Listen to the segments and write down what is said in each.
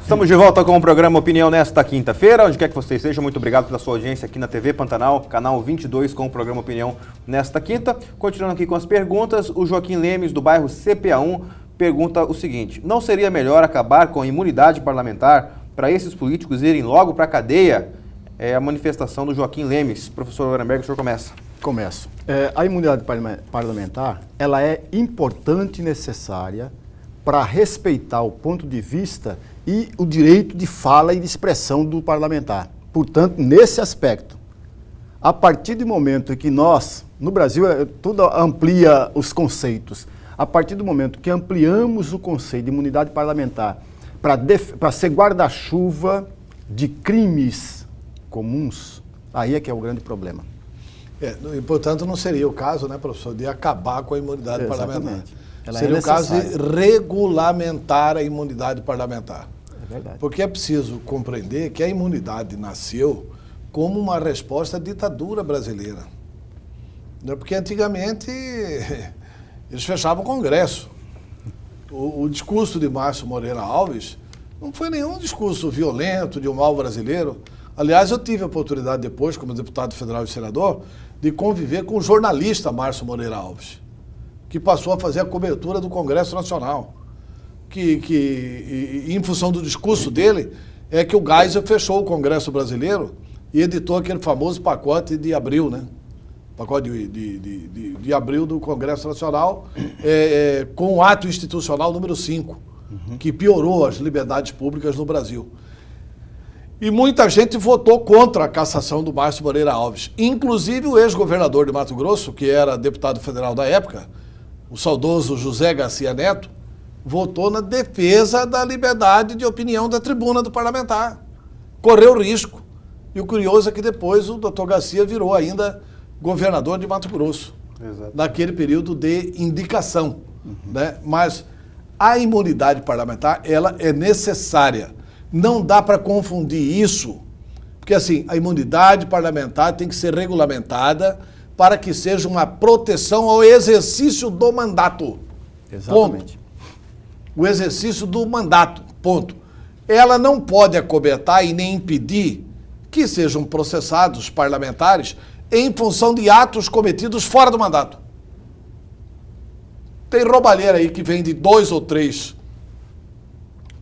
Estamos de volta com o programa Opinião nesta quinta-feira. Onde quer que você esteja, muito obrigado pela sua audiência aqui na TV Pantanal, canal 22, com o programa Opinião nesta quinta. Continuando aqui com as perguntas, o Joaquim Lemes, do bairro CPA1, pergunta o seguinte: não seria melhor acabar com a imunidade parlamentar para esses políticos irem logo para a cadeia? É a manifestação do Joaquim Lemes. Professor Arenberg, o senhor começa. Começo. A imunidade parlamentar, ela é importante e necessária para respeitar o ponto de vista e o direito de fala e de expressão do parlamentar. Portanto, nesse aspecto, a partir do momento em que nós, no Brasil, tudo amplia os conceitos, a partir do momento que ampliamos o conceito de imunidade parlamentar para ser guarda-chuva de crimes comuns, aí é que é o grande problema. E, portanto, não seria o caso, né, professor, de acabar com a imunidade parlamentar. Ela seria o caso de regulamentar a imunidade parlamentar. É verdade. Porque é preciso compreender que a imunidade nasceu como uma resposta à ditadura brasileira. Porque antigamente eles fechavam o Congresso. O discurso de Márcio Moreira Alves não foi nenhum discurso violento de um mal brasileiro. Aliás, eu tive a oportunidade depois, como deputado federal e senador, de conviver com o jornalista Márcio Moreira Alves, que passou a fazer a cobertura do Congresso Nacional. Que em função do discurso dele, é que o Geisel fechou o Congresso brasileiro e editou aquele famoso pacote de abril, né? Pacote de abril do Congresso Nacional, com o ato institucional número 5, que piorou as liberdades públicas no Brasil. E muita gente votou contra a cassação do Márcio Moreira Alves. Inclusive o ex-governador de Mato Grosso, que era deputado federal da época, o saudoso José Garcia Neto, votou na defesa da liberdade de opinião da tribuna do parlamentar. Correu risco. E o curioso é que depois o doutor Garcia virou ainda governador de Mato Grosso. Exato. Naquele período de indicação. Né? Mas a imunidade parlamentar, ela é necessária. Não dá para confundir isso, porque assim, a imunidade parlamentar tem que ser regulamentada para que seja uma proteção ao exercício do mandato. Exatamente. Ponto. O exercício do mandato, ponto. Ela não pode acobertar e nem impedir que sejam processados parlamentares em função de atos cometidos fora do mandato. Tem roubalheira aí que vem de 2 ou 3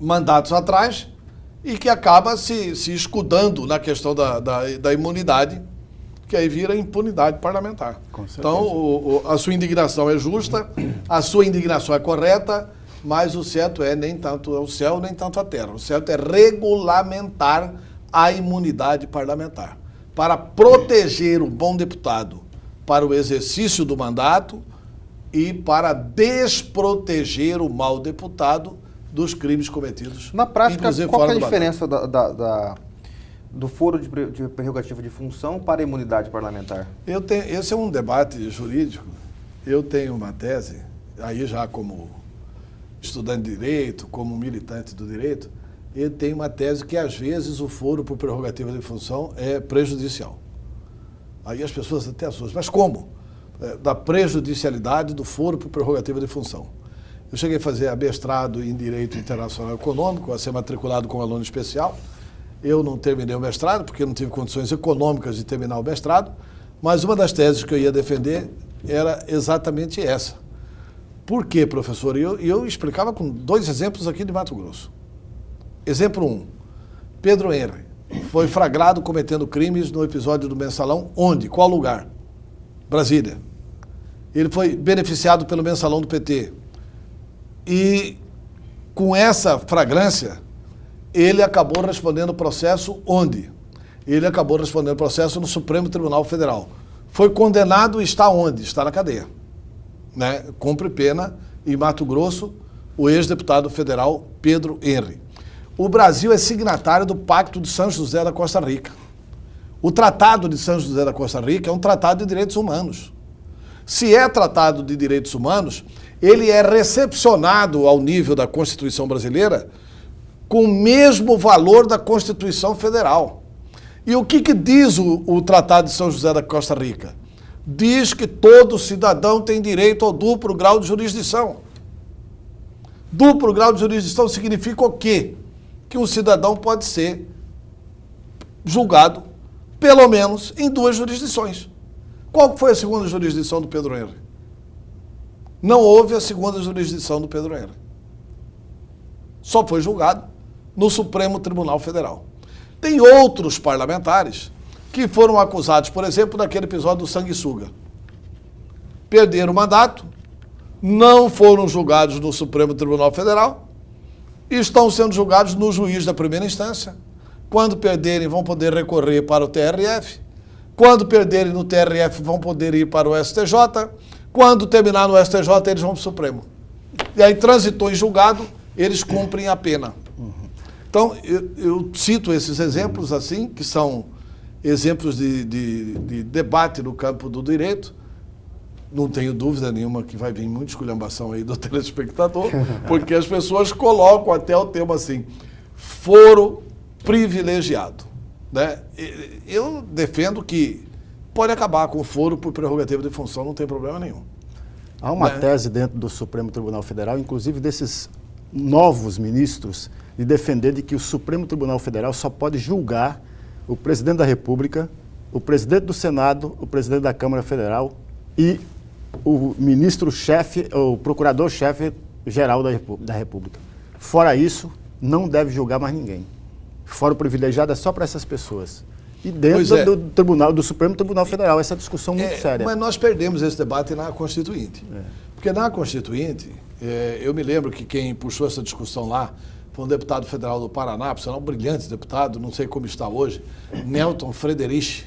mandatos atrás e que acaba se escudando na questão da imunidade, que aí vira impunidade parlamentar. Então, a sua indignação é justa, a sua indignação é correta, mas o certo é nem tanto o céu, nem tanto a terra. O certo é regulamentar a imunidade parlamentar, para proteger o bom deputado para o exercício do mandato e para desproteger o mau deputado dos crimes cometidos. Na prática, qual é a diferença do foro de prerrogativa de função para a imunidade parlamentar? Esse é um debate jurídico. Eu tenho uma tese, aí já como estudante de direito, como militante do direito, eu tenho uma tese que às vezes o foro por prerrogativa de função é prejudicial. Aí as pessoas até assustam. Mas como? Da prejudicialidade do foro por prerrogativa de função. Eu cheguei a fazer mestrado em Direito Internacional Econômico, a ser matriculado como aluno especial. Eu não terminei o mestrado, porque não tive condições econômicas de terminar o mestrado, mas uma das teses que eu ia defender era exatamente essa. Por quê, professor? E eu explicava com 2 exemplos aqui de Mato Grosso. Exemplo 1. Pedro Henry foi flagrado cometendo crimes no episódio do Mensalão. Onde? Qual lugar? Brasília. Ele foi beneficiado pelo Mensalão do PT. E com essa flagrância, ele acabou respondendo o processo onde? Ele acabou respondendo o processo no Supremo Tribunal Federal. Foi condenado e está onde? Está na cadeia. Né? Cumpre pena em Mato Grosso, o ex-deputado federal Pedro Henry. O Brasil é signatário do Pacto de São José da Costa Rica. O Tratado de São José da Costa Rica é um tratado de direitos humanos. Se é tratado de direitos humanos, ele é recepcionado ao nível da Constituição brasileira com o mesmo valor da Constituição Federal. E o que diz o Tratado de São José da Costa Rica? Diz que todo cidadão tem direito ao duplo grau de jurisdição. Duplo grau de jurisdição significa o quê? que um cidadão pode ser julgado, pelo menos, em 2 jurisdições. Qual foi a segunda jurisdição do Pedro Henry? Não houve a segunda jurisdição do Pedro Henry. Só foi julgado no Supremo Tribunal Federal. Tem outros parlamentares que foram acusados, por exemplo, naquele episódio do sanguessuga. Perderam o mandato, não foram julgados no Supremo Tribunal Federal e estão sendo julgados no juiz da primeira instância. Quando perderem, vão poder recorrer para o TRF. Quando perderem no TRF, vão poder ir para o STJ. Quando terminar no STJ, eles vão para o Supremo. E aí, transitou em julgado, eles cumprem a pena. Então, eu cito esses exemplos assim, que são exemplos de debate no campo do direito. Não tenho dúvida nenhuma que vai vir muita esculhambação aí do telespectador, porque as pessoas colocam até o tema assim, foro privilegiado. Né? Eu defendo que pode acabar com o foro por prerrogativa de função, não tem problema nenhum. Há uma tese dentro do Supremo Tribunal Federal, inclusive desses novos ministros, de defender de que o Supremo Tribunal Federal só pode julgar o presidente da República, o presidente do Senado, o presidente da Câmara Federal e o ministro-chefe, o procurador-chefe geral da República. Fora isso, não deve julgar mais ninguém. Fora o privilegiado é só para essas pessoas. E dentro do Supremo Tribunal Federal, essa discussão muito séria. Mas nós perdemos esse debate na Constituinte. Porque na Constituinte, eu me lembro que quem puxou essa discussão lá foi um deputado federal do Paraná, por sinal, um brilhante deputado, não sei como está hoje, Nelton Frederich,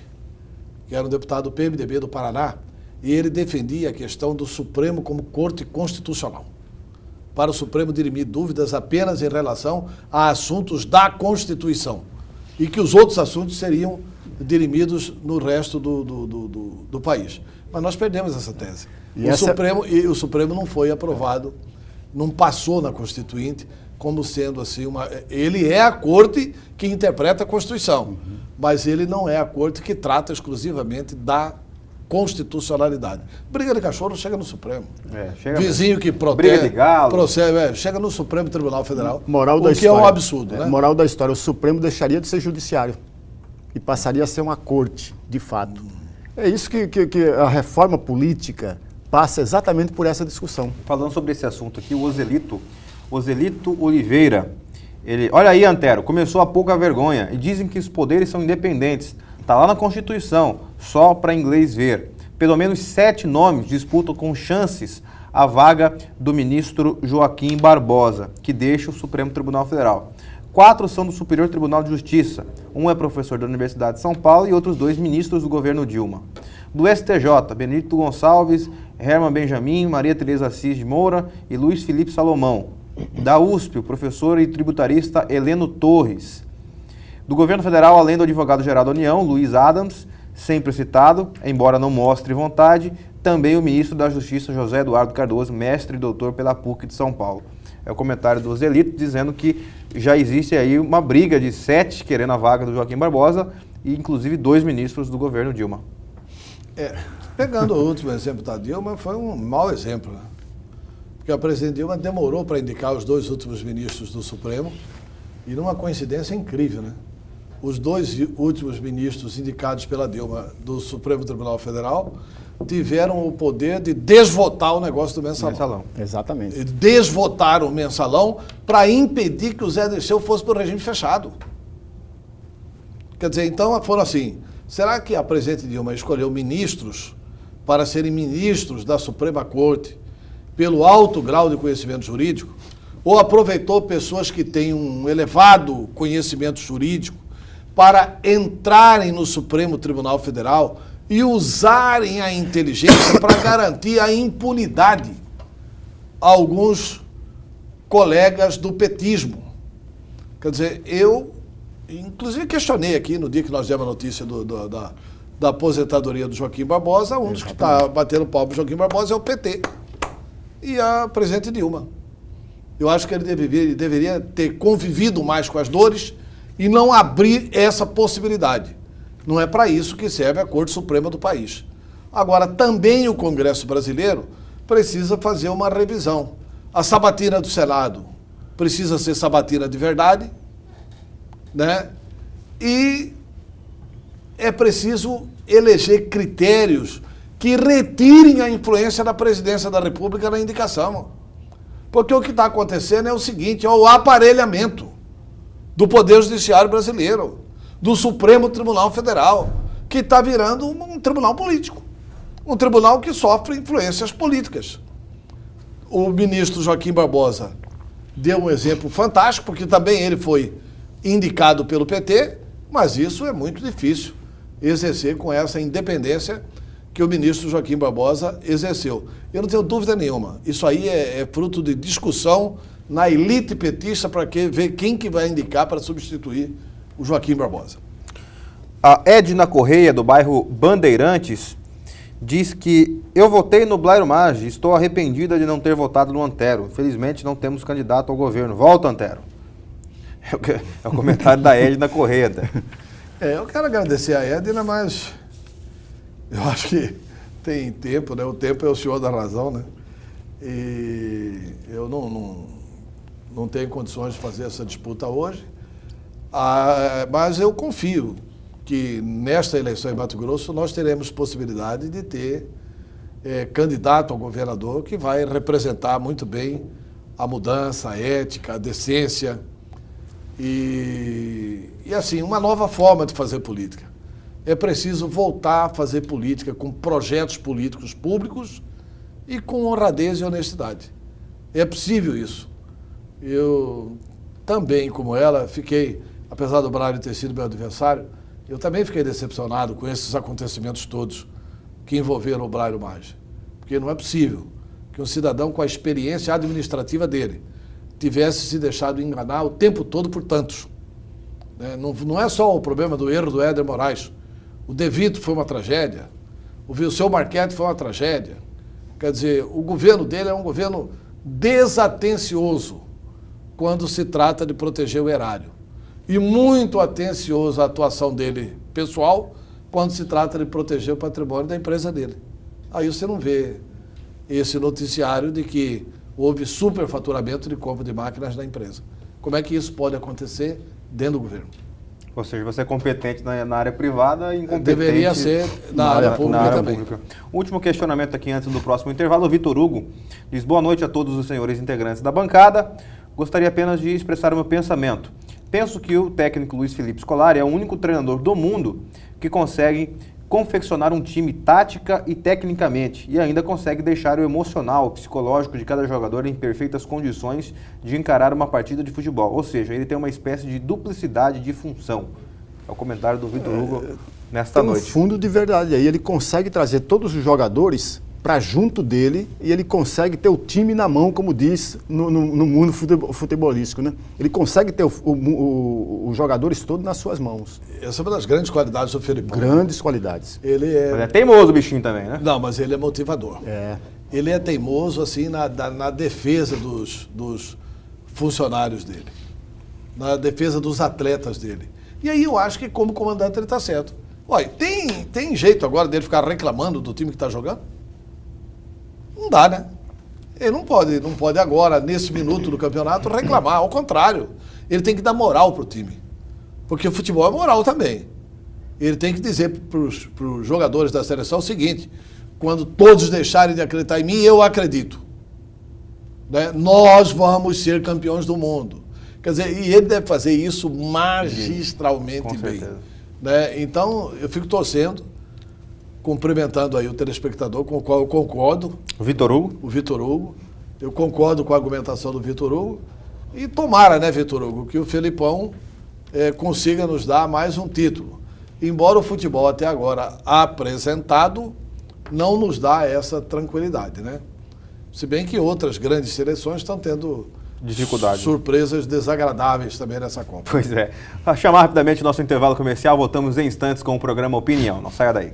que era um deputado do PMDB do Paraná, e ele defendia a questão do Supremo como corte constitucional. Para o Supremo dirimir dúvidas apenas em relação a assuntos da Constituição. E que os outros assuntos seriam dirimidos no resto do país. Mas nós perdemos essa tese. O Supremo não foi aprovado, não passou na Constituinte como sendo assim Ele é a corte que interpreta a Constituição, mas ele não é a corte que trata exclusivamente da constitucionalidade. Briga de cachorro chega no Supremo. Vizinho que protege, briga de galo. Chega no Supremo Tribunal Federal, que é um absurdo. Né? Moral da história, o Supremo deixaria de ser judiciário e passaria a ser uma corte, de fato. É isso que a reforma política passa exatamente por essa discussão. Falando sobre esse assunto aqui, o Ozelito Oliveira, olha aí, Antero, começou a pouca vergonha e dizem que os poderes são independentes. Está lá na Constituição, só para inglês ver. Pelo menos 7 nomes disputam com chances a vaga do ministro Joaquim Barbosa, que deixa o Supremo Tribunal Federal. 4 são do Superior Tribunal de Justiça. Um é professor da Universidade de São Paulo e outros 2 ministros do governo Dilma. Do STJ, Benedito Gonçalves, Herman Benjamin, Maria Tereza Assis de Moura e Luiz Felipe Salomão. Da USP, o professor e tributarista Heleno Torres. Do governo federal, além do advogado-geral da União, Luiz Adams, sempre citado, embora não mostre vontade, também o ministro da Justiça, José Eduardo Cardoso, mestre e doutor pela PUC de São Paulo. É o comentário do Ozelito, dizendo que já existe aí uma briga de 7 querendo a vaga do Joaquim Barbosa e inclusive 2 ministros do governo Dilma. Pegando o último exemplo da Dilma, foi um mau exemplo, né? Porque a presidente Dilma demorou para indicar os 2 últimos ministros do Supremo e numa coincidência incrível, né? Os 2 últimos ministros indicados pela Dilma do Supremo Tribunal Federal tiveram o poder de desvotar o negócio do mensalão. Exatamente. Desvotaram o mensalão para impedir que o Zé Dirceu fosse para o regime fechado. Quer dizer, então foram assim, será que a presidente Dilma escolheu ministros para serem ministros da Suprema Corte pelo alto grau de conhecimento jurídico? Ou aproveitou pessoas que têm um elevado conhecimento jurídico para entrarem no Supremo Tribunal Federal e usarem a inteligência para garantir a impunidade a alguns colegas do petismo? Quer dizer, eu, inclusive, questionei aqui no dia que nós demos a notícia da aposentadoria do Joaquim Barbosa, um dos que está batendo pau pro Joaquim Barbosa é o PT e a presidente Dilma. Eu acho que ele deveria ter convivido mais com as dores e não abrir essa possibilidade. Não é para isso que serve a Corte Suprema do país. Agora, também o Congresso brasileiro precisa fazer uma revisão. A sabatina do Senado precisa ser sabatina de verdade né? E é preciso eleger critérios que retirem a influência da presidência da República na indicação. Porque o que está acontecendo é o seguinte, é o aparelhamento do Poder Judiciário brasileiro, do Supremo Tribunal Federal, que está virando um tribunal político. Um tribunal que sofre influências políticas. O ministro Joaquim Barbosa deu um exemplo fantástico, porque também ele foi indicado pelo PT, mas isso é muito difícil exercer com essa independência que o ministro Joaquim Barbosa exerceu. Eu não tenho dúvida nenhuma. Isso aí é fruto de discussão na elite petista para ver quem que vai indicar para substituir o Joaquim Barbosa. A Edna Correia, do bairro Bandeirantes, diz que eu votei no Blairo Maggi, estou arrependida de não ter votado no Antero. Infelizmente não temos candidato ao governo. Volta, Antero. É o comentário da Edna Correia. Eu quero agradecer a Edna, mas eu acho que tem tempo, né? O tempo é o senhor da razão, né? E eu não tenho condições de fazer essa disputa hoje, mas eu confio que nesta eleição em Mato Grosso nós teremos possibilidade de ter candidato ao governador que vai representar muito bem a mudança, a ética, a decência e assim, uma nova forma de fazer política. É preciso voltar a fazer política com projetos políticos públicos e com honradez e honestidade. É possível isso. Eu também, como ela, fiquei, apesar do Braulio ter sido meu adversário, eu também fiquei decepcionado com esses acontecimentos todos que envolveram o Blairo Maggi. Porque não é possível que um cidadão com a experiência administrativa dele tivesse se deixado enganar o tempo todo por tantos. Não é só o problema do erro do Éder Moraes. O De Vito foi uma tragédia. O seu Marchetti foi uma tragédia. Quer dizer, o governo dele é um governo desatencioso quando se trata de proteger o erário. E muito atencioso a atuação dele pessoal quando se trata de proteger o patrimônio da empresa dele. Aí você não vê esse noticiário de que houve superfaturamento de compra de máquinas na empresa. Como é que isso pode acontecer dentro do governo? Ou seja, você é competente na área privada e incompetente... Deveria ser na área pública também. Pública. Último questionamento aqui antes do próximo intervalo. O Vitor Hugo diz: boa noite a todos os senhores integrantes da bancada. Gostaria apenas de expressar o meu pensamento. Penso que o técnico Luiz Felipe Scolari é o único treinador do mundo que consegue confeccionar um time tática e tecnicamente e ainda consegue deixar o emocional, o psicológico de cada jogador em perfeitas condições de encarar uma partida de futebol. Ou seja, ele tem uma espécie de duplicidade de função. É o comentário do Vitor Hugo nesta noite. Tem um fundo de verdade aí. Ele consegue trazer todos os jogadores para junto dele e ele consegue ter o time na mão, como diz no mundo futebolístico, né? Ele consegue ter os jogadores todos nas suas mãos. Essa é uma das grandes qualidades do Felipão. Grandes qualidades. Ele Mas é teimoso o bichinho também, né? Não, mas ele é motivador. Ele é teimoso assim na defesa dos funcionários dele, na defesa dos atletas dele. E aí eu acho que como comandante ele está certo. Olha, tem jeito agora dele ficar reclamando do time que está jogando? Não dá, né? Ele não pode agora, nesse minuto do campeonato, reclamar. Ao contrário, ele tem que dar moral para o time. Porque o futebol é moral também. Ele tem que dizer para os jogadores da seleção o seguinte: quando todos deixarem de acreditar em mim, eu acredito. Né? Nós vamos ser campeões do mundo. Quer dizer, e ele deve fazer isso magistralmente bem. Né? Então, eu fico torcendo, cumprimentando aí o telespectador, com o qual eu concordo. O Vitor Hugo? O Vitor Hugo. Eu concordo com a argumentação do Vitor Hugo. E tomara, né, Vitor Hugo, que o Felipão consiga nos dar mais um título. Embora o futebol até agora apresentado não nos dá essa tranquilidade, né? Se bem que outras grandes seleções estão tendo dificuldade, surpresas desagradáveis também nessa Copa. Pois é. Para chamar rapidamente o nosso intervalo comercial, voltamos em instantes com o programa Opinião. Não saia daí.